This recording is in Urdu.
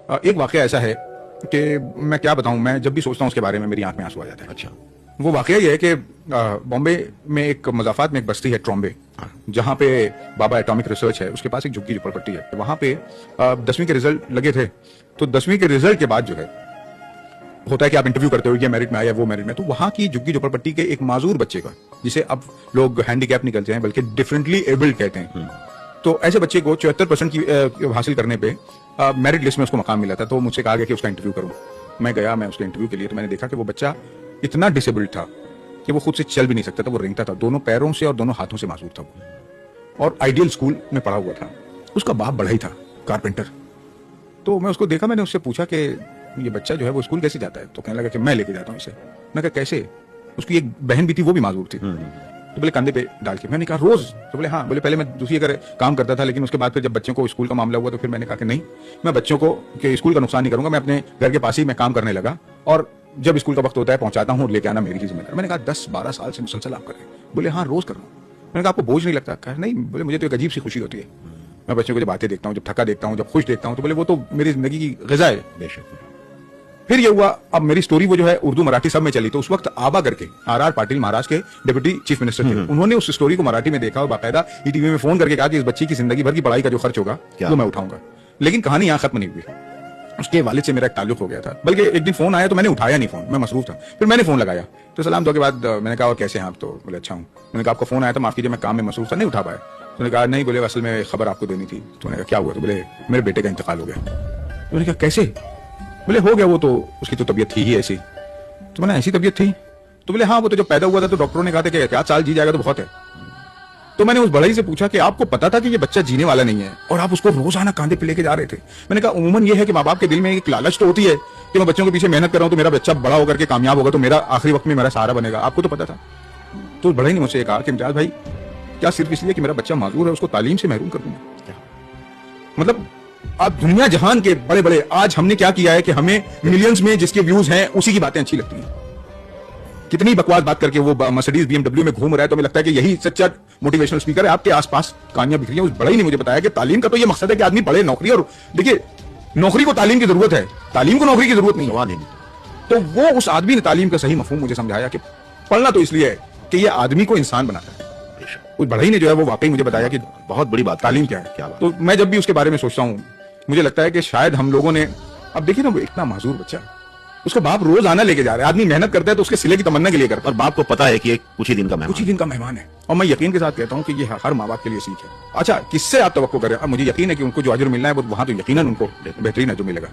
ایک واقعہ ایسا ہے کہ میں کیا بتاؤں, میں جب بھی سوچتا ہوں اس کے بارے میں میری آنکھ میں آنسو آ جاتا ہے. اچھا, وہ واقعہ یہ ہے کہ بامبے میں ایک مضافات میں ایک بستی ہے ٹرامبے, جہاں پہ بابا ایٹامک ریسرچ ہے, اس کے پاس ایک جھگی جھوپڑ پٹی ہے. وہاں پہ 10ویں کے رزلٹ لگے تھے, تو 10ویں کے رزلٹ کے بعد جو ہے ہوتا ہے کہ آپ انٹرویو کرتے ہو, یہ میرٹ میں آیا وہ میرٹ میں. تو وہاں کی جھگی جھوپڑ پٹی کے ایک معذور بچے کا, جسے اب لوگ ہینڈی کیپ نہیں کہتے ہیں بلکہ ڈفرینٹلی ایبلڈ کہتے ہیں, تو ایسے بچے کو 74% کی حاصل کرنے پہ میرٹ لسٹ میں اس کو مقام ملا تھا. تو مجھ سے کہا گیا کہ اس کا انٹرویو کروں. میں گیا, میں اس کے انٹرویو کے لیے, تو میں نے دیکھا کہ وہ بچہ اتنا ڈسیبلڈ تھا کہ وہ خود سے چل بھی نہیں سکتا تھا, وہ رینگتا تھا, دونوں پیروں سے اور دونوں ہاتھوں سے معذور تھا وہ, اور آئیڈیل اسکول میں پڑھا ہوا تھا. اس کا باپ بڑھئی تھا, کارپینٹر. تو میں اس کو دیکھا, میں نے اس سے پوچھا کہ یہ بچہ جو ہے وہ اسکول کیسے جاتا ہے؟ تو کہنے لگا کہ میں لے کے جاتا ہوں اسے. میں کہا کیسے؟ اس کی ایک بہن بھی تھی, وہ بھی معذور تھی. تو بولے کندھے پہ ڈال کے. میں نے کہا روز؟ تو بولے ہاں. بولے پہلے میں دوسری اگر کام کرتا تھا, لیکن اس کے بعد پھر جب بچوں کو اسکول کا معاملہ ہوا تو پھر میں نے کہا کہ نہیں, میں بچوں کو کہ اسکول کا نقصان نہیں کروں گا, میں اپنے گھر کے پاس ہی میں کام کرنے لگا, اور جب اسکول کا وقت ہوتا ہے پہنچاتا ہوں اور لے کے آنا میری ہی ذمہ داری. میں نے کہا 10-12 سال سے مسلسل آپ کر رہے ہیں؟ بولے ہاں روز کر رہا ہوں. میں نے کہا آپ کو بوجھ نہیں لگتا؟ کہا نہیں. بولے مجھے تو ایک عجیب سی خوشی ہوتی ہے, میں بچوں کو جب آتے دیکھتا ہوں, جب تھکا دیکھتا ہوں, جب خوش دیکھتا ہوں, تو بولے وہ تو میری زندگی کی غذا ہے. بے شک. پھر یہ ہوا, اب میری سٹوری وہ جو ہے اردو مراٹھی سب میں چلی, تو اس وقت آبا کر کے آر پاٹل مہاراشٹر کے ڈپٹی چیف منسٹر تھے, انہوں نے اس سٹوری کو مراٹھی میں دیکھا اور باقاعدہ ای ٹی وی میں فون کر کے کہا کہ اس بچی کی زندگی بھر کی پڑھائی کا جو خرچ ہوگا وہ میں اٹھاؤں گا. لیکن کہانی یہاں ختم نہیں ہوئی. اس کے والد سے میرا ایک تعلق ہو گیا تھا, بلکہ ایک دن فون آیا تو میں نے اٹھایا نہیں فون, میں مصروف تھا. پھر میں نے فون لگایا تو سلام دعا کے بعد میں نے کہا اور کیسے ہیں آپ؟ تو بولے اچھا ہوں. میں نے کہا آپ کا فون آیا تھا, معاف کیجیے میں کام میں مصروف تھا, نہیں اٹھا پایا. تو نے کہا نہیں, بولے اصل میں خبر آپ کو دینی تھی. تو نے کہا کیا ہوا؟ تو بولے میرے بیٹے کا انتقال ہو گیا. تو نے کہا کیسے؟ بولے ہو گیا, وہ تو اس کی تو طبیعت تھی ہی ایسی. تو میں نے ایسی طبیعت تھی؟ تو بولے ہاں, وہ تو جب پیدا ہوا تھا تو ڈاکٹروں نے کہا تھا کہ 4 سال جی جائے گا تو بہت ہے. تو میں نے اس بڑھئی سے پوچھا کہ آپ کو پتا تھا کہ یہ بچہ جینے والا نہیں ہے اور آپ اس کو روزانہ کاندھے پہ لے کے جا رہے تھے؟ میں نے کہا عموماً یہ ہے کہ ماں باپ کے دل میں ایک لالچ تو ہوتی ہے کہ میں بچوں کے پیچھے محنت کر رہا ہوں تو میرا بچہ بڑا ہو کر کے کامیاب ہوگا تو میرا آخری وقت میں میرا سہارا بنے گا. آپ کو تو پتا تھا. تو بڑھئی نے مجھ سے کہا کہ امتیاز بھائی کیا صرف اس لیے کہ میرا بچہ معذور ہے اس کو تعلیم سے محروم کر دوں گا؟ مطلب آپ دنیا جہان کے بڑے بڑے, آج ہم نے کیا کیا ہے کہ ہمیں ملینز میں جس کے ویوز ہیں اسی کی باتیں اچھی لگتی ہیں. کتنی بکواس بات کر کے وہ مرسیڈیز BMW میں گھوم رہا ہے, تو ہمیں لگتا ہے کہ یہی سچا موٹیویشنل اسپیکر ہے. آپ کے آس پاس کہانیاں بکھری ہیں. اس بڑھئی نے مجھے بتایا کہ تعلیم کا تو یہ مقصد ہے کہ آدمی پڑھے, نوکری, اور دیکھیے نوکری کو تعلیم کی ضرورت ہے, تعلیم کو نوکری کی ضرورت نہیں. تو وہ اس آدمی نے تعلیم کا صحیح مفہوم مجھے سمجھایا کہ پڑھنا تو اس لیے ہے کہ یہ آدمی کو انسان بناتا ہے. اس بڑھئی نے جو ہے وہ واقعی مجھے بتایا کہ بہت بڑی بات تعلیم کیا ہے. تو میں جب بھی اس کے بارے میں سوچتا ہوں مجھے لگتا ہے کہ شاید ہم لوگوں نے, اب دیکھیے نا وہ اتنا معذور بچہ, اس کا باپ روز آنا لے کے جا رہا ہے, آدمی محنت کرتا ہے تو اس کے سلے کی تمنا کے لیے کرتا ہے, اور باپ کو پتا ہے کہ یہ کچھ ہی دن کا مہمان ہے. اور میں یقین کے ساتھ کہتا ہوں کہ یہ ہر ماں باپ کے لیے سیکھ ہے. اچھا کس سے آپ توقع کریں؟ اب مجھے یقین ہے کہ ان کو جو اجر ملنا ہے وہ وہاں تو یقیناً ان کو بہترین اجر ملے گا.